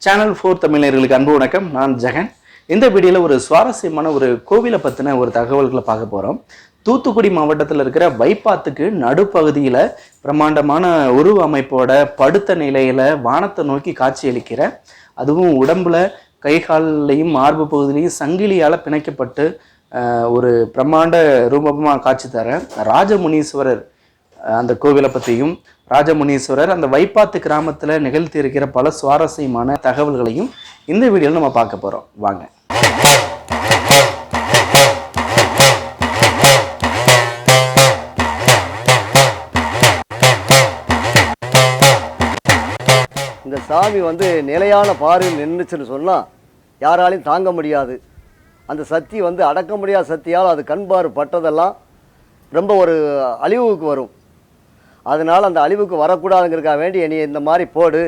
Channel 4 தமிழர்களுக்கு அன்பு வணக்கம். நான் ஜெகன். இந்த வீடியோவில் ஒரு சுவாரஸ்யமான ஒரு கோவிலை பற்றின ஒரு தகவல்களை பார்க்க போகிறோம். தூத்துக்குடி மாவட்டத்தில் இருக்கிற வைப்பாத்துக்கு நடுப்பகுதியில் பிரம்மாண்டமான உருவ அமைப்போட படுத்த நிலையில் வானத்தை நோக்கி காட்சியளிக்கிற, அதுவும் உடம்புல கை கால்லையும் மார்பு பகுதியிலையும் சங்கிலியால் பிணைக்கப்பட்டு ஒரு பிரம்மாண்ட ரூபமாக காட்சி தர ராஜமுனீஸ்வரர் அந்த கோவிலை பற்றியும், ராஜமுனீஸ்வரர் அந்த வைப்பாத்து கிராமத்தில் நிகழ்த்தி இருக்கிற பல சுவாரஸ்யமான தகவல்களையும் இந்த வீடியோவில் நம்ம பார்க்க போகிறோம். வாங்க. இந்த சாமி நிலையான பாறையில் நின்றுச்சுன்னு சொன்னால் யாராலையும் தாங்க முடியாது. அந்த சக்தி அடக்க முடியாத சக்தியால் அது கண்பாறு பட்டதெல்லாம் ரொம்ப ஒரு அழிவுக்கு வரும். அதனால் அந்த அழிவுக்கு வரக்கூடாதுங்கிறதுக்காக வேண்டி என்னை இந்த மாதிரி போடு,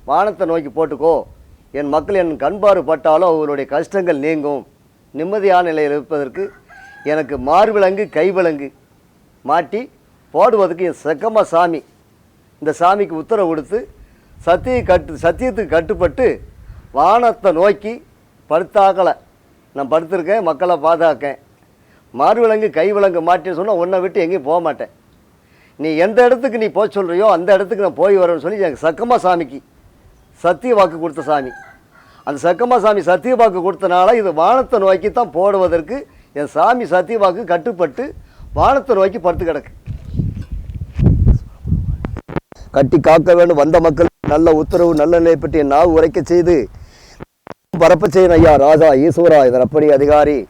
வானத்தை நோக்கி போட்டுக்கோ, என் மக்கள் என் கண்பாறு பட்டாலும் அவர்களுடைய கஷ்டங்கள் நீங்கும், நிம்மதியான நிலையில் இருப்பதற்கு எனக்கு மார்விலங்கு கைவிலங்கு மாட்டி போடுவதற்கு என் செக்கம்மா சாமி இந்த சாமிக்கு உத்தரவு கொடுத்து சத்தியத்துக்கு கட்டுப்பட்டு வானத்தை நோக்கி படுத்தாக்கலை நான் படுத்திருக்கேன், மக்களை பாதுகாக்கேன். மார்விலங்கு கைவிலங்கு மாட்டின்னு சொன்னால் உன்னை விட்டு எங்கேயும் போக மாட்டேன். நீ எந்த இடத்துக்கு நீ போய் சொல்கிறியோ அந்த இடத்துக்கு நான் போய் வரேன்னு சொல்லி எனக்கு சக்கம்மா சாமிக்கு சத்திய வாக்கு கொடுத்த சாமி. அந்த சக்கம்மா சாமி சத்திய வாக்கு கொடுத்தனால இது வானத்தை நோக்கி தான் போடுவதற்கு என் சாமி சத்திய வாக்கு கட்டுப்பட்டு வானத்தை நோக்கி படுத்து கிடக்கு. கட்டி காக்க வேண்டும் வந்த மக்கள் நல்ல உத்தரவு நல்ல நிலை பற்றி என் நாவு உரைக்க செய்து பரப்ப செய்யணும் ஐயா ராஜா ஈஸ்வரா இதன் அப்படி அதிகாரி.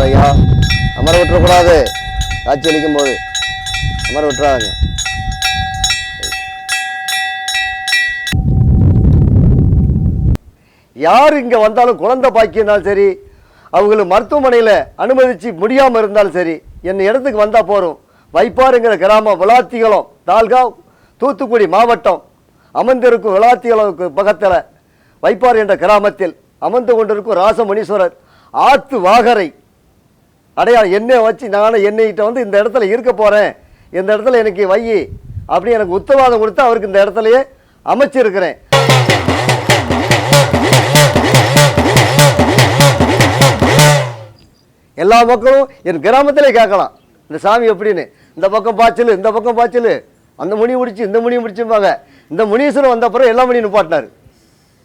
ஐயா அமர விட்டுறக்கூடாது, காட்சி அளிக்கும் போது அமர விட்டுறாங்க. யார் இங்கே வந்தாலும் குழந்தை பாக்கியிருந்தாலும் சரி, அவங்களுக்கு மருத்துவமனையில் அனுமதிச்சு முடியாமல் இருந்தாலும் சரி, என் இடத்துக்கு வந்தால் போகிறோம். வைப்பாறுங்கிற கிராமம் விளாத்திகுளம் தாலுகா தூத்துக்குடி மாவட்டம் அமர்ந்திருக்கும் விளாத்திகுளத்துக்கு பக்கத்தில் வைப்பாறு என்ற கிராமத்தில் அமர்ந்து கொண்டிருக்கும் ராசமுனீஸ்வரர் ஆத்து வாகரை அடையாளம் எண்ணெய் வச்சு நானும் எண்ணெய்கிட்ட இந்த இடத்துல இருக்க போகிறேன், இந்த இடத்துல எனக்கு வை அப்படி எனக்கு உத்தரவாதம் கொடுத்து அவருக்கு இந்த இடத்துலையே அமைச்சிருக்கிறேன். எல்லா மக்களும் என் கிராமத்திலே கேட்கலாம் இந்த சாமி எப்படின்னு. இந்த பக்கம் பாய்ச்சல் இந்த பக்கம் பாய்ச்சல், அந்த முனி முடிச்சு இந்த முனி முடிச்சுப்பாங்க. இந்த முனீஸ்வரன் வந்த அப்புறம் எல்லா முனியும் நிப்பாட்டினார்.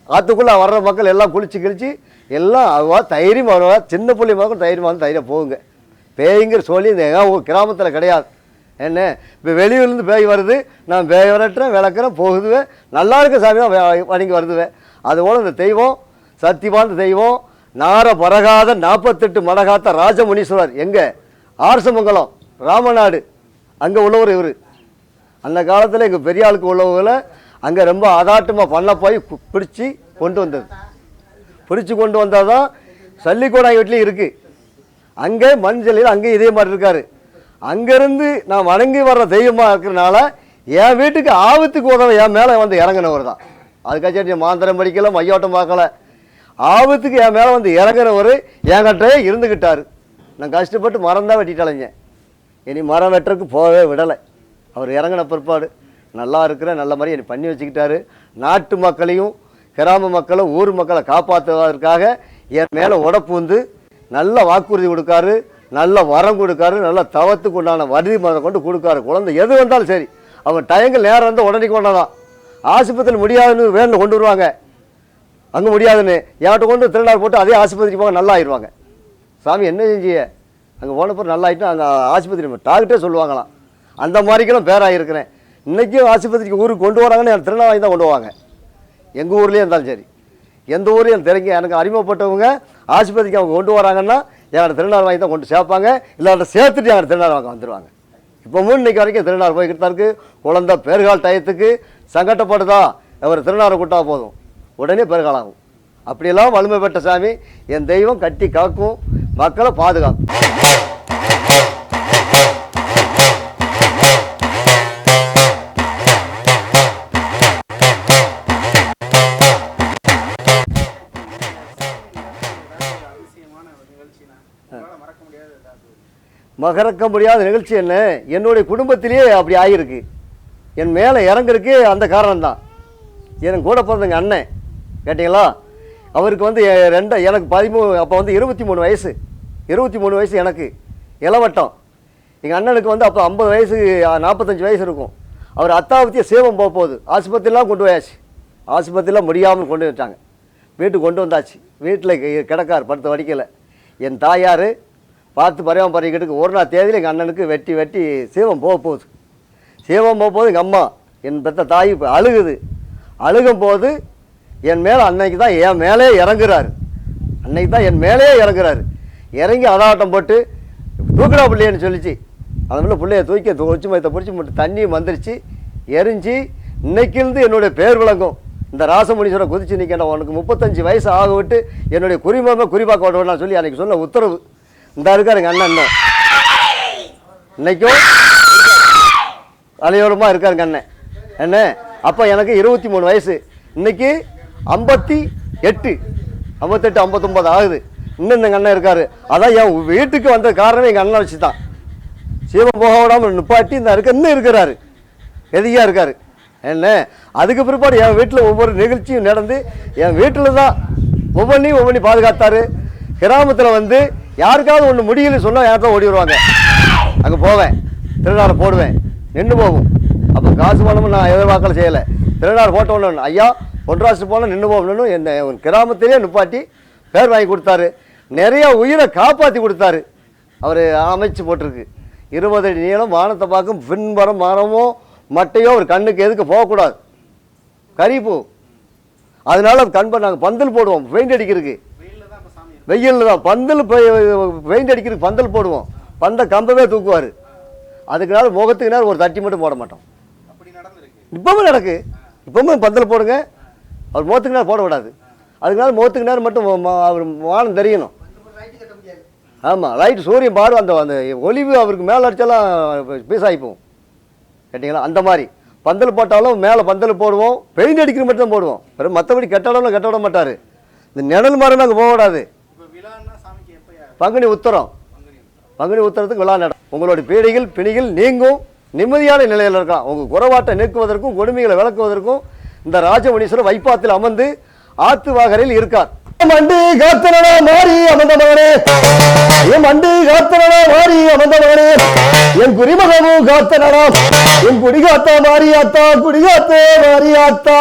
ஆற்றுக்குள்ளே வர்ற மக்கள் எல்லாம் குளிச்சு கிழிச்சு எல்லாம் அவா தைரியம் வருவா. சின்ன பிள்ளை மக்கள் தைரியமாக தைரியம் போகுங்க. பேய்ங்கிற சொல்லி இந்த கிராமத்தில் கிடையாது. என்ன இப்போ வெளியூர்லேருந்து பேய் வருது, நான் பேய் விரட்டுறேன் விளக்குறேன் போகுதுவேன், நல்லா இருக்க சாமி தான் வணங்கி வருதுவேன். அதுபோல் இந்த தெய்வம் சத்தியமான தெய்வம் நார பரகாத 48 மடகாத்த ராஜமுனீஸ்வரர் எங்கே ஆர்சமங்கலம் ராமநாடு அங்கே உள்ளவர் இவர். அந்த காலத்தில் எங்கள் பெரிய ஆளுக்கு உள்ளவங்களை அங்கே ரொம்ப அதாட்டமாக பண்ண போய் பிடிச்சி கொண்டு வந்தது. பிடிச்சி கொண்டு வந்தால் தான் சல்லிக்கோடாய் வீட்லேயும் இருக்குது. அங்கே மஞ்சளில் அங்கே இதே மாதிரி இருக்கார். அங்கேருந்து நான் வணங்கி வர்ற தெய்வமாக இருக்கிறனால என் வீட்டுக்கு ஆபத்துக்கு உதவ என் மேலே இறங்கினவர் தான். அதுக்காச்சும் மாந்திரம் படிக்கலை மையோட்டம் பார்க்கல, ஆபத்துக்கு என் மேலே இறங்கினவர் என்கிட்டே இருந்துக்கிட்டார். நான் கஷ்டப்பட்டு மரம் தான் வெட்டிட்டாலைங்க, இனி மரம் வெட்டுறதுக்கு போகவே விடலை. அவர் இறங்கின பிற்பாடு நல்லா இருக்கிற நல்ல மாதிரி என்னை பண்ணி வச்சுக்கிட்டாரு. நாட்டு மக்களையும் கிராம மக்களை ஊர் மக்களை காப்பாற்றுவதற்காக என் மேலே உடப்பு நல்ல வாக்குறுதி கொடுக்காரு, நல்ல வரம் கொடுக்காரு, நல்ல தவத்துக்கு உண்டான வரி மரம் கொண்டு கொடுக்காரு. குழந்தை எது வந்தாலும் சரி அவங்க டயங்கள் நேரம் உடனே கொண்டாதான். ஆஸ்பத்திரியில் முடியாதுன்னு வேனில் கொண்டு வருவாங்க, அங்கே முடியாதுன்னு என்கிட்ட கொண்டு திருநாள் போட்டு அதே ஆஸ்பத்திரிக்கு போக நல்லா ஆயிடுவாங்க. சாமி என்ன செஞ்சிய அங்கே போனப்போ நல்லா ஆகிட்டு அங்கே ஆஸ்பத்திரி டாக்டரே சொல்லுவாங்களாம். அந்த மாதிரிக்கெல்லாம் பேராகிருக்கிறேன். இன்றைக்கும் ஆஸ்பத்திரிக்கு ஊருக்கு கொண்டு வராங்கன்னு எனக்கு திருநாள் தான் கொண்டு போவாங்க. எங்கள் ஊர்லேயே இருந்தாலும் சரி எந்த ஊர்லேயும் தெரிஞ்ச எனக்கு அறிமுகப்பட்டவங்க ஆஸ்பத்திரிக்கு அவங்க கொண்டு வராங்கன்னா எங்களோட திருநாள் வாங்கி தான் கொண்டு சேர்ப்பாங்க, இல்லாட்ட சேர்த்துட்டு எங்களோட திருநாள் வாங்க வந்துடுவாங்க. இப்போ இன்னைக்கு வரைக்கும் திருநாள் போய்கிட்டு தான் இருக்குது. குழந்தை பேறுகால் டயத்துக்கு சங்கட்டப்படுதா அவர் திருநாளை கூட்டா போதும் உடனே பேறுகாலாகும். அப்படியெல்லாம் வலிமை பெற்ற சாமி என் தெய்வம் கட்டி காக்கும், மக்களை பாதுகாக்கும். மறக்க முடியாத நிகழ்ச்சி என்ன, என்னுடைய குடும்பத்திலேயே அப்படி ஆகியிருக்கு. என் மேலே இறங்குறதுக்கு அந்த காரணம்தான். எனக்கு கூட பிறந்தங்க அண்ணன் கேட்டிங்களா, அவருக்கு வந்து எனக்கு 13, அப்போ வந்து 23 வயசு. 23 வயசு எனக்கு இளவட்டம். எங்கள் அண்ணனுக்கு வந்து அப்போ 50 வயசு 45 வயசு இருக்கும். அவர் அத்தாவத்திய சேவம் போகுது. ஆஸ்பத்திரிலாம் கொண்டு போயாச்சு. ஆஸ்பத்திரிலாம் முடியாமல் கொண்டு வச்சாங்க. வீட்டுக்கு கொண்டு வந்தாச்சு. வீட்டில் கிடக்கார் படுத்த வடிக்கலை. என் தாயார் பார்த்து பரியாம பறிக்கிறதுக்கு ஒரு நாள் தேதியில் எங்கள் அண்ணனுக்கு வெட்டி சேவம் போகுது. சேவம் போகும்போது எங்கள் அம்மா என் பெற்ற தாய் இப்போ அழுகும் போது என் மேலே அன்னைக்கு தான் என் மேலே இறங்குறாரு. அன்னைக்கு தான் என் மேலே இறங்குறாரு. இறங்கி அதாட்டம் போட்டு தூக்குடா பிள்ளைன்னு சொல்லிச்சு. அதனால பிள்ளைய தூக்கி ஒச்சு மயத்தை பிடிச்சி மட்டும் தண்ணி வந்துருச்சு எரிஞ்சு. இன்னைக்கிருந்து என்னுடைய பேர் விளங்கும். இந்த ராசமுனீஸ்வரை குதிச்சு நிற்கணும். உனக்கு 35 வயசு ஆக விட்டு என்னுடைய குறிப்பாக்க விடணும்னு சொல்லி அன்றைக்கி சொன்ன உத்தரவு. இந்த இருக்கார் எங்கள் அண்ணன். இன்னைக்கும் அலையோரமாக இருக்காருங்க அண்ணன். என்ன அப்போ எனக்கு 23 வயசு. இன்னைக்கு 58, 59 ஆகுது. இன்னும் எங்கள் அண்ணன் இருக்காரு. அதான் என் வீட்டுக்கு வந்த காரணமே எங்கள் அண்ணன் வச்சு தான். சிவம் போக விடாமல் நிப்பாட்டி இந்த இன்னும் இருக்கிறாரு. எதிரியாக இருக்காரு. என்ன அதுக்கு பிற்பாடு என் வீட்டில் ஒவ்வொரு நிகழ்ச்சியும் நடந்து என் வீட்டில் தான் ஒவ்வொன்றையும் பாதுகாத்தார். கிராமத்தில் வந்து யாருக்காவது ஒன்று முடியலன்னு சொன்னால் யார்தான் ஓடி வருவாங்க. அங்கே போவேன், திருநாளை போடுவேன், நின்று போகும். அப்போ காசு பணமும் நான் எதிர்பார்க்கல செய்யலை. திருநாள் போட்ட ஒன்று ஐயா ஒன்றாசு போனால் நின்று போகணும்னு என்னை கிராமத்திலே நிப்பாட்டி பேர் வாங்கி கொடுத்தாரு. நிறையா உயிரை காப்பாற்றி கொடுத்தாரு. அவர் அமைச்சு போட்டிருக்கு. 20 அடி நீளம், வானத்தை பார்க்கும், பின்புறம் மரமோ மட்டையோ ஒரு கண்ணுக்கு எதுக்கு போகக்கூடாது, கரிப்பூ. அதனால நாங்கள் பந்தல் போடுவோம். பெயிண்ட் அடிக்கிறதுக்கு வெயிலில் தான் பெயிண்ட் அடிக்கிறதுக்கு பந்தல் போடுவோம். பந்த கம்பவே தூக்குவார். அதுக்குனால முகத்துக்கு நேரம் ஒரு தட்டி மட்டும் போட மாட்டோம். இப்பவுமே நடக்கு. இப்பவுமே பந்தல் போடுங்க. அவர் முகத்துக்கு நேரம் போட விடாது. அதுக்குனால முகத்துக்கு நேரம் மட்டும் அவர் வானம் தெரியணும். ஆமாம், லைட் சூரியன் பாரு. அந்த ஒளிவு அவருக்கு மேலே அடித்தாலும் பீஸ் ஆகிப்போம். கேட்டிங்களா? அந்த மாதிரி பந்தல் போட்டாலும் மேலே பந்தல் போடுவோம். பெயிண்ட் அடிக்கிற மட்டும் தான் போடுவோம். பிறகு மற்றபடி கட்ட விட மாட்டார். இந்த நிழல் மரம் அங்கே போக விடாது. பங்குனி உத்தரத்துக்கு விழா நடம். உங்களுடைய பீடைகள் பிணிகள் நீங்கும், நிம்மதியான நிலையில் இருக்கலாம். உங்கள் குறைபாட்டை நீக்குவதற்கும் கொடுமைகளை விளக்குவதற்கும் இந்த ராஜமுனீஸ்வரர் வைப்பாத்தில் அமர்ந்து ஆத்துவாகரில் இருக்கார். மண்டு காத்தனடா மாறி அமர்ந்தவனே, என் மண்டு காத்தனடா மாறி அமர்ந்தவனே, என் குடிமகமும் காத்தனடா, என் குடிகாத்தா மாறியாத்தா, குடிகாத்தே மாறியாத்தா.